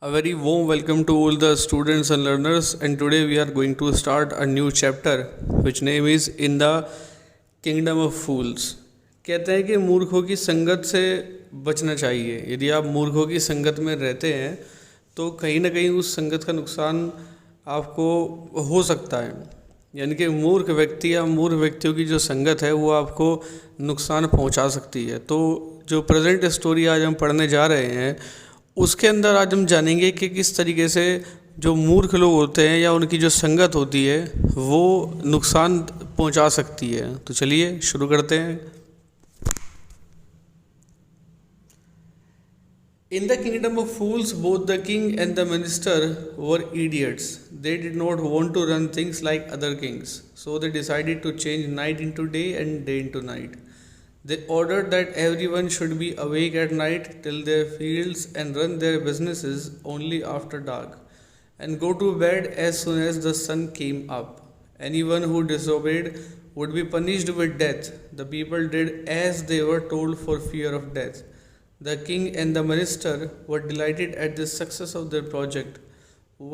A very warm welcome to all the students and learners, and today we are going to start a new chapter which name is In the Kingdom of Fools. कहते हैं कि मूर्खों की संगत से बचना चाहिए। यदि आप मूर्खों की संगत में रहते हैं तो कहीं ना कहीं उस संगत का नुकसान आपको हो सकता है। यानी कि मूर्ख व्यक्ति या मूर्ख व्यक्तियों की जो संगत है वो आपको नुकसान पहुंचा सकती है। तो जो प्रेजेंट स्टोरी आज हम पढ़ने जा रहे हैं उसके अंदर आज हम जानेंगे कि किस तरीके से जो मूर्ख लोग होते हैं या उनकी जो संगत होती है वो नुकसान पहुंचा सकती है। तो चलिए शुरू करते हैं। In the kingdom of fools, both the king and the minister were idiots. They did not want to run things like other kings, so they decided to change night into day and day into night. They ordered that everyone should be awake at night till their fields and run their businesses only after dark, and go to bed as soon as the sun came up. Anyone who disobeyed would be punished with death. The people did as they were told for fear of death. The king and the minister were delighted at the success of their project.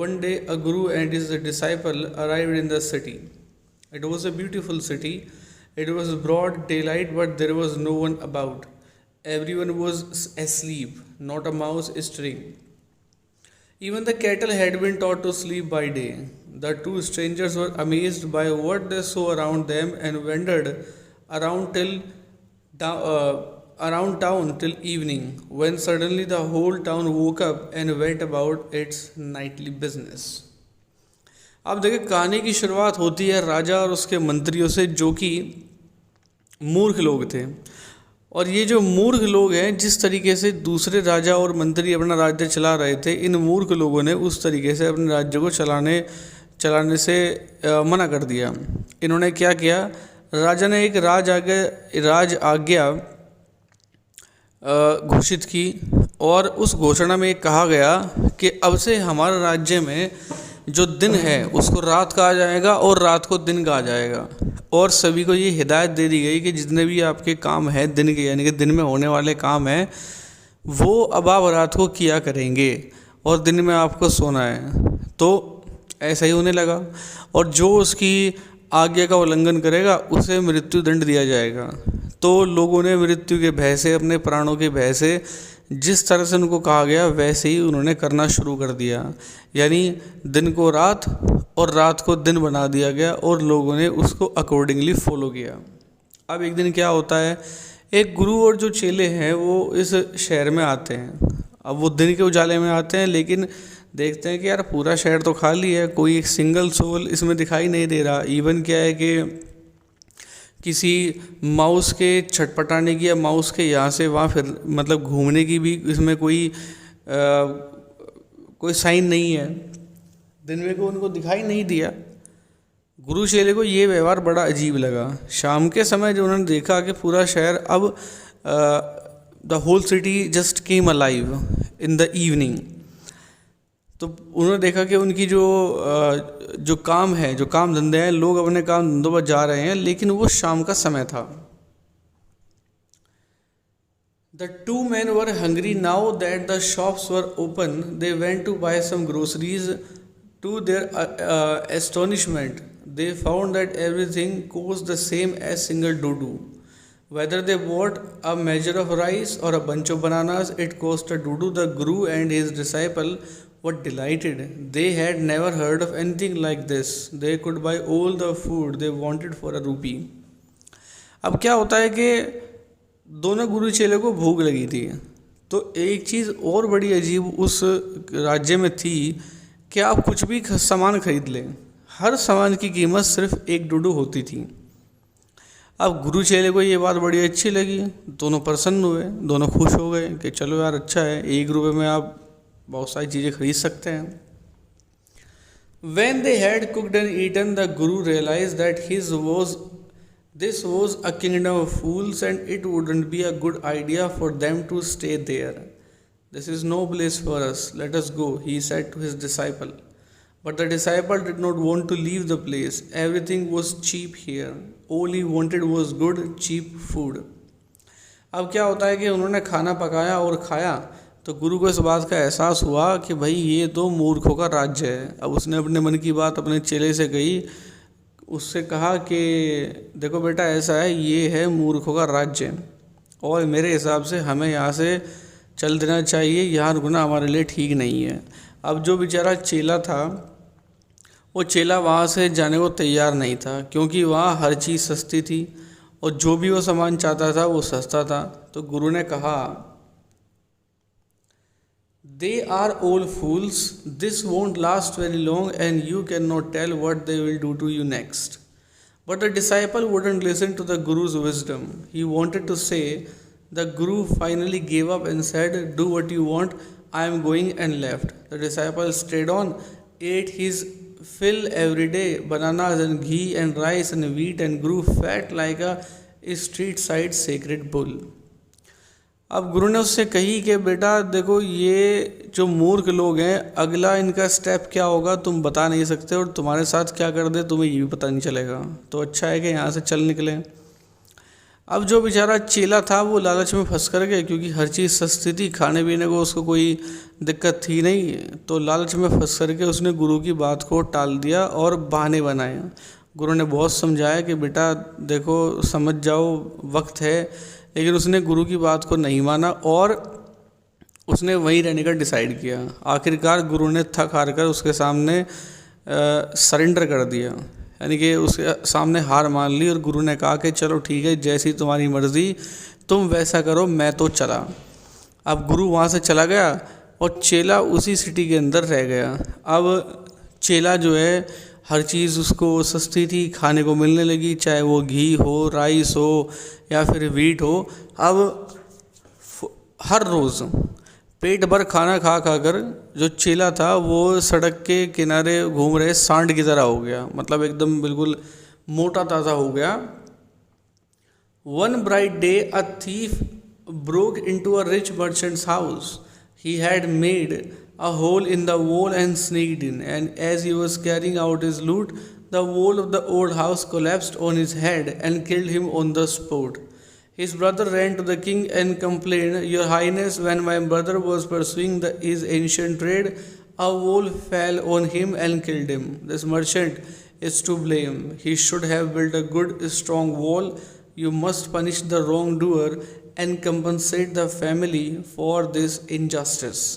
One day, a guru and his disciple arrived in the city. It was a beautiful city. It was broad daylight, but there was no one about. Everyone was asleep, not a mouse stirring. Even the cattle had been taught to sleep by day. The two strangers were amazed by what they saw around them and wandered around till around town till evening, when suddenly the whole town woke up and went about its nightly business. अब देखिए कहानी की शुरुआत होती है राजा और उसके मंत्रियों से, जो कि मूर्ख लोग थे। और ये जो मूर्ख लोग हैं, जिस तरीके से दूसरे राजा और मंत्री अपना राज्य चला रहे थे, इन मूर्ख लोगों ने उस तरीके से अपने राज्य को चलाने से मना कर दिया। इन्होंने क्या किया, राजा ने एक राज आज्ञा घोषित की और उस घोषणा में कहा गया कि अब से हमारे राज्य में जो दिन है उसको रात कहा जाएगा और रात को दिन कहा जाएगा। और सभी को ये हिदायत दे दी गई कि जितने भी आपके काम हैं दिन के, यानी कि दिन में होने वाले काम हैं, वो अब आप रात को किया करेंगे और दिन में आपको सोना है। तो ऐसा ही होने लगा, और जो उसकी आज्ञा का उल्लंघन करेगा उसे मृत्यु दंड दिया जाएगा। तो लोगों ने मृत्यु के भय से, अपने प्राणों के भय से, जिस तरह से उनको कहा गया वैसे ही उन्होंने करना शुरू कर दिया। यानी दिन को रात और रात को दिन बना दिया गया और लोगों ने उसको अकॉर्डिंगली फॉलो किया। अब एक दिन क्या होता है, एक गुरु और जो चेले हैं वो इस शहर में आते हैं। अब वो दिन के उजाले में आते हैं, लेकिन देखते हैं कि यार पूरा शहर तो खाली है, कोई एक सिंगल सोल इसमें दिखाई नहीं दे रहा। इवन क्या है कि किसी माउस के छटपटाने की या माउस के यहाँ से वहाँ फिर मतलब घूमने की भी इसमें कोई साइन नहीं है। दिन में को उनको दिखाई नहीं दिया। गुरु चेले को ये व्यवहार बड़ा अजीब लगा। शाम के समय जो उन्होंने देखा कि पूरा शहर अब the whole city just came alive in the evening, तो उन्होंने देखा कि उनकी जो काम है, जो काम धंधे हैं, लोग अपने काम धंधों पर जा रहे हैं, लेकिन वो शाम का समय था। The two men were hungry now that the shops were open. They went to buy some groceries. To their astonishment, they found that everything cost the same as single dodo. Whether they bought a measure of rice or a bunch of bananas, it cost a dodo. The guru and his disciple were delighted. They had never heard of anything like this. They could buy all the food they wanted for a rupee. अब क्या होता है कि दोनों गुरु चेले को भूख लगी थी। तो एक चीज़ और बड़ी अजीब उस राज्य में थी कि आप कुछ भी सामान खरीद लें, हर सामान की कीमत सिर्फ एक डूडू होती थी। अब गुरु चेले को ये बात बड़ी अच्छी लगी, दोनों प्रसन्न हुए, दोनों खुश हो गए कि चलो यार अच्छा है, 1 रुपये में आप बहुत सारी चीज़ें खरीद सकते हैं। When they had cooked and eaten, the guru realized that this was a kingdom of fools and it wouldn't be a good idea for them to stay there. This is no place for us. Let us go, he said to his disciple. But the disciple did not want to leave the place. Everything was cheap here. All he wanted was good, cheap food. अब क्या होता है कि उन्होंने खाना पकाया और खाया तो गुरु को इस बात का एहसास हुआ कि भाई ये तो मूर्खों का राज्य है। अब उसने अपने मन की बात अपने चेले से कही, उससे कहा कि देखो बेटा ऐसा है, ये है मूर्खों का राज्य और मेरे हिसाब से हमें यहाँ से चल देना चाहिए, यहाँ रुकना हमारे लिए ठीक नहीं है। अब जो बेचारा चेला था, वो चेला वहाँ से जाने को तैयार नहीं था, क्योंकि वहाँ हर चीज़ सस्ती थी और जो भी वो सामान चाहता था वो सस्ता था। तो गुरु ने कहा, they are all fools, this won't last very long and you can not tell what they will do to you next. But the disciple wouldn't listen to the Guru's wisdom. He wanted to say. The Guru finally gave up and said, do what you want, I am going, and left. The disciple stayed on, ate his fill every day, bananas and ghee and rice and wheat, and grew fat like a street side sacred bull. अब गुरु ने उससे कही कि बेटा देखो, ये जो मूर्ख लोग हैं, अगला इनका स्टेप क्या होगा तुम बता नहीं सकते, और तुम्हारे साथ क्या कर दे तुम्हें ये भी पता नहीं चलेगा, तो अच्छा है कि यहाँ से चल निकले। अब जो बेचारा चेला था वो लालच में फंस कर गया, क्योंकि हर चीज़ सस्ती थी, खाने पीने को उसको कोई दिक्कत थी नहीं, तो लालच में फंस कर के उसने गुरु की बात को टाल दिया और बहाने बनाए। गुरु ने बहुत समझाया कि बेटा देखो समझ जाओ, वक्त है, लेकिन उसने गुरु की बात को नहीं माना और उसने वहीं रहने का डिसाइड किया। आखिरकार गुरु ने थक हार कर उसके सामने सरेंडर कर दिया, यानी कि उसके सामने हार मान ली, और गुरु ने कहा कि चलो ठीक है, जैसी तुम्हारी मर्ज़ी, तुम वैसा करो, मैं तो चला। अब गुरु वहाँ से चला गया और चेला उसी सिटी के अंदर रह गया। अब चेला जो है, हर चीज़ उसको सस्ती थी, खाने को मिलने लगी, चाहे वो घी हो, राइस हो या फिर वीट हो। अब हर रोज़ पेट भर खाना खा खा कर जो चेला था वो सड़क के किनारे घूम रहे सांड की तरह हो गया, मतलब एकदम बिल्कुल मोटा ताज़ा हो गया। One bright day, a thief broke into a rich merchant's house. He had made a hole in the wall and sneaked in, and as he was carrying out his loot, the wall of the old house collapsed on his head and killed him on the spot. His brother ran to the king and complained, Your Highness, when my brother was pursuing his ancient trade, a wall fell on him and killed him. This merchant is to blame. He should have built a good, strong wall. You must punish the wrongdoer and compensate the family for this injustice.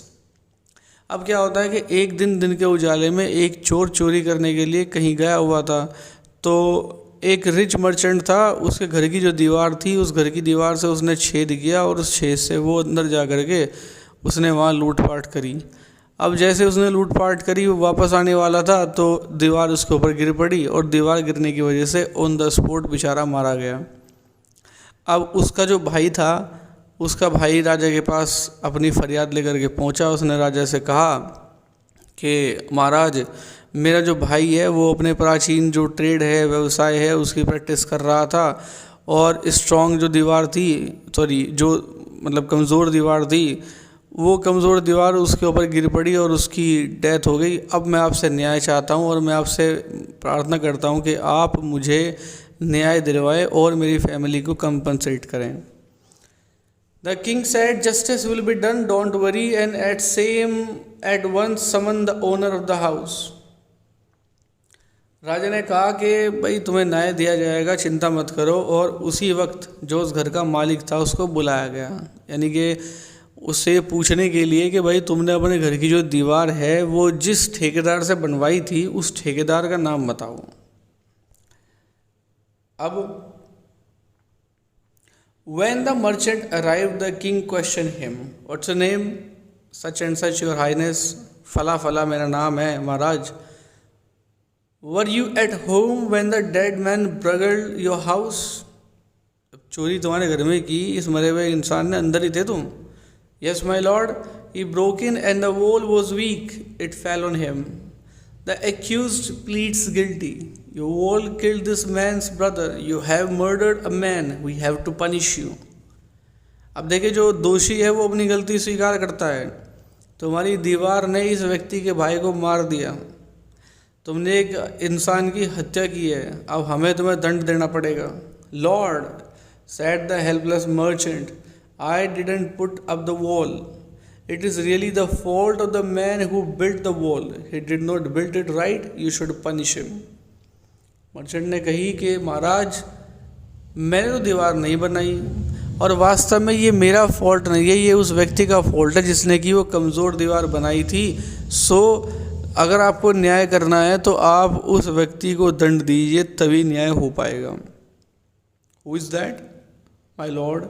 अब क्या होता है कि एक दिन के उजाले में एक चोर चोरी करने के लिए कहीं गया हुआ था, तो एक रिच मर्चेंट था, उसके घर की जो दीवार थी, उस घर की दीवार से उसने छेद किया और उस छेद से वो अंदर जा कर के उसने वहाँ लूटपाट करी। अब जैसे उसने लूटपाट करी, वो वापस आने वाला था तो दीवार उसके ऊपर गिर पड़ी और दीवार गिरने की वजह से ऑन द स्पॉट बेचारा मारा गया। अब उसका जो भाई था, उसका भाई राजा के पास अपनी फरियाद लेकर के पहुंचा। उसने राजा से कहा कि महाराज, मेरा जो भाई है वो अपने प्राचीन जो ट्रेड है, व्यवसाय है, उसकी प्रैक्टिस कर रहा था, और स्ट्रॉन्ग जो दीवार थी, जो मतलब कमज़ोर दीवार थी, वो कमज़ोर दीवार उसके ऊपर गिर पड़ी और उसकी डेथ हो गई। अब मैं आपसे न्याय चाहता हूँ और मैं आपसे प्रार्थना करता हूँ कि आप मुझे न्याय दिलवाएं और मेरी फैमिली को कंपनसेट करें। The king said, Justice will be done, don't worry, and at once summon the owner of the house. राजा ने कहा कि भाई तुम्हें न्याय दिया जाएगा, चिंता मत करो, और उसी वक्त जो उस घर का मालिक था उसको बुलाया गया, यानी कि उससे पूछने के लिए कि भाई तुमने अपने घर की जो दीवार है वो जिस ठेकेदार से बनवाई थी उस ठेकेदार का नाम बताओ। अब When the merchant arrived, the king questioned him, What's your name? Such and such, your highness. फला फला मेरा नाम है महाराज। Were you at home when the dead man burgled your house? चोरी तुम्हारे घर में की इस मरे हुए इंसान ने, अंदर ही थे तुम? Yes, my lord. He broke in and the wall was weak. It fell on him. The accused pleads guilty. You all killed this man's brother. You have murdered a man. We have to punish you. अब देखिए, जो दोषी है वो अपनी गलती स्वीकार करता है। तुम्हारी दीवार ने इस व्यक्ति के भाई को मार दिया, तुमने एक इंसान की हत्या की है, अब हमें तुम्हें दंड देना पड़ेगा। Lord, said the helpless merchant, I didn't put up the wall. It is really the fault of the man who built the wall. He did not build it right. You should punish him. Merchant ने कही कि महाराज मैंने तो दीवार नहीं बनाई और वास्तव में ये मेरा फॉल्ट नहीं है, ये उस व्यक्ति का फॉल्ट है जिसने कि वो कमज़ोर दीवार बनाई थी। सो अगर आपको न्याय करना है तो आप उस व्यक्ति को दंड दीजिए, तभी न्याय हो पाएगा। Who is that? My lord.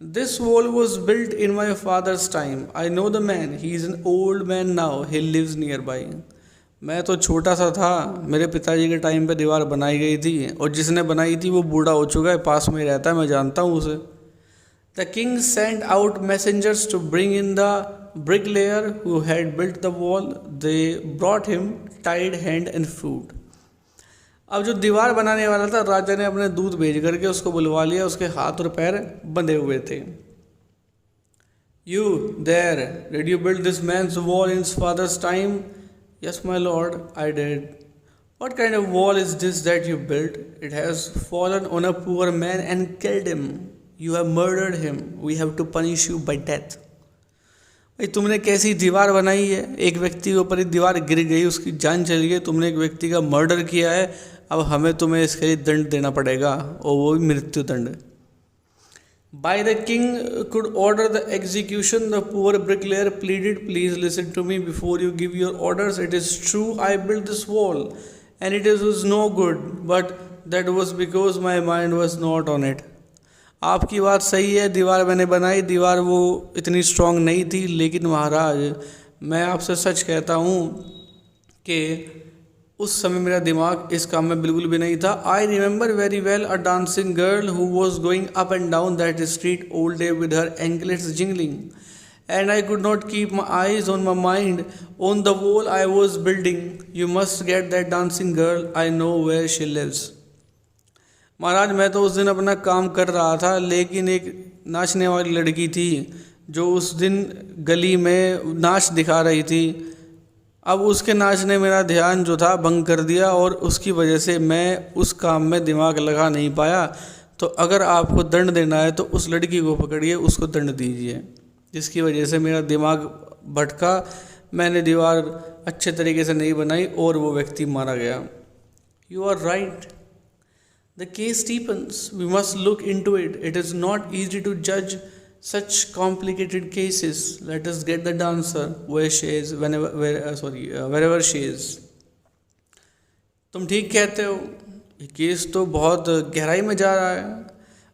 This wall was built in my father's time. I know the man. He is an old man now. He lives nearby. मैं तो छोटा सा था, मेरे पिताजी के टाइम पे दीवार बनाई गई थी और जिसने बनाई थी वो बूढ़ा हो चुका है, पास में ही रहता है, मैं जानता हूँ उसे। The king sent out messengers to bring in the bricklayer who had built the wall. They brought him tied hand and food. अब जो दीवार बनाने वाला था, राजा ने अपने दूत भेज करके उसको बुलवा लिया, उसके हाथ और पैर बंधे हुए थे। You there, did you build this man's wall in his father's time? Yes, my lord, I did. What kind of wall is this that you built? It has fallen on a poor man and killed him. You have murdered him. We have to punish you by death. भाई तुमने कैसी दीवार बनाई है, एक व्यक्ति के ऊपर एक दीवार गिर गई, उसकी जान चली गई, तुमने एक व्यक्ति का मर्डर किया है, अब हमें तुम्हें इसके लिए दंड देना पड़ेगा और वो भी मृत्यु दंड। By the king could order the execution, the poor bricklayer pleaded, please listen to me before you give your orders. It is true I built this wall and it was no good, but that was because my mind was not on it. आपकी बात सही है, दीवार मैंने बनाई, दीवार वो इतनी स्ट्रांग नहीं थी, लेकिन महाराज मैं आपसे सच कहता हूँ कि उस समय मेरा दिमाग इस काम में बिल्कुल भी नहीं था। I remember very well a dancing girl who was going up and down that street all day with her anklets jingling and I could not keep my eyes on my mind on the wall I was building. You must get that dancing girl, I know where she lives. महाराज मैं तो उस दिन अपना काम कर रहा था, लेकिन एक नाचने वाली लड़की थी जो उस दिन गली में नाच दिखा रही थी। अब उसके नाच ने मेरा ध्यान जो था भंग कर दिया और उसकी वजह से मैं उस काम में दिमाग लगा नहीं पाया। तो अगर आपको दंड देना है तो उस लड़की को पकड़िए, उसको दंड दीजिए, जिसकी वजह से मेरा दिमाग भटका, मैंने दीवार अच्छे तरीके से नहीं बनाई और वो व्यक्ति मारा गया। You are right, the case deepens, we must look into it, it is not easy to जज such complicated cases. Let us get the dancer where she is, wherever she is. तुम ठीक कहते हो, ये केस तो बहुत गहराई में जा रहा है,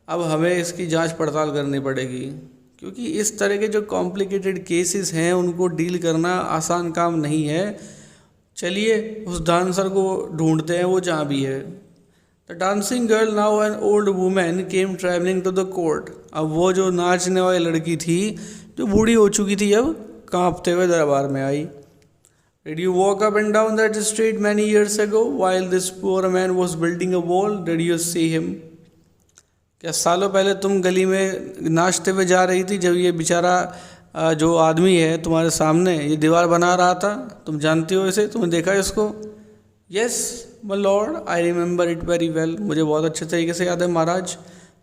अब हमें इसकी जांच पड़ताल करनी पड़ेगी, क्योंकि इस तरह के जो कॉम्प्लिकेटेड केसेस हैं उनको डील करना आसान काम नहीं है। चलिए उस डांसर को ढूंढते हैं, वो जहाँ भी है। The dancing girl, now an old woman, came traveling to the court. अब वो जो नाचने वाली लड़की थी जो बूढ़ी हो चुकी थी, अब कांपते हुए दरबार में आई। Did you walk up and down that street many years ago while this poor man was building a wall? Did you see him? क्या सालों पहले तुम गली में नाचते हुए जा रही थी जब ये बेचारा जो आदमी है तुम्हारे सामने ये दीवार बना रहा था? तुम जानती हो इसे, तुमने देखा इसको? Yes, my lord, I remember it very well. मुझे बहुत अच्छे तरीके से याद है महाराज।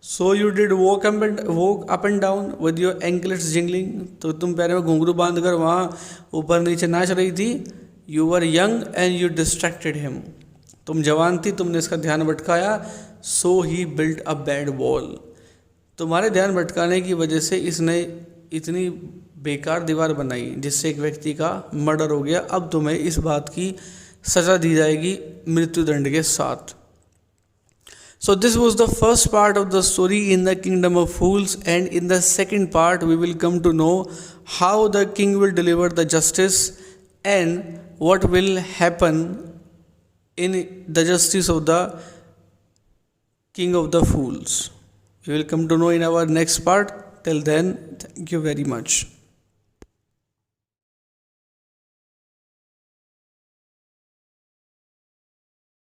So you did walk up and down with your anklets jingling. तो तुम पैर में घुंघरू बांध कर वहाँ ऊपर नीचे नाच रही थी। You were young and you distracted him. तुम जवान थी, तुमने इसका ध्यान भटकाया। So he built a bad wall. तुम्हारे ध्यान भटकाने की वजह से इसने इतनी बेकार दीवार बनाई जिससे एक व्यक्ति का मर्डर हो गया। अब तुम्हें इस बात की सजा दी जाएगी मृत्यु दंड के साथ। So this was the first part of the story in the kingdom of fools, and in the second part we will come to know how the king will deliver the justice and what will happen in the justice of the king of the fools. We will come to know in our next part. Till then, thank you very much.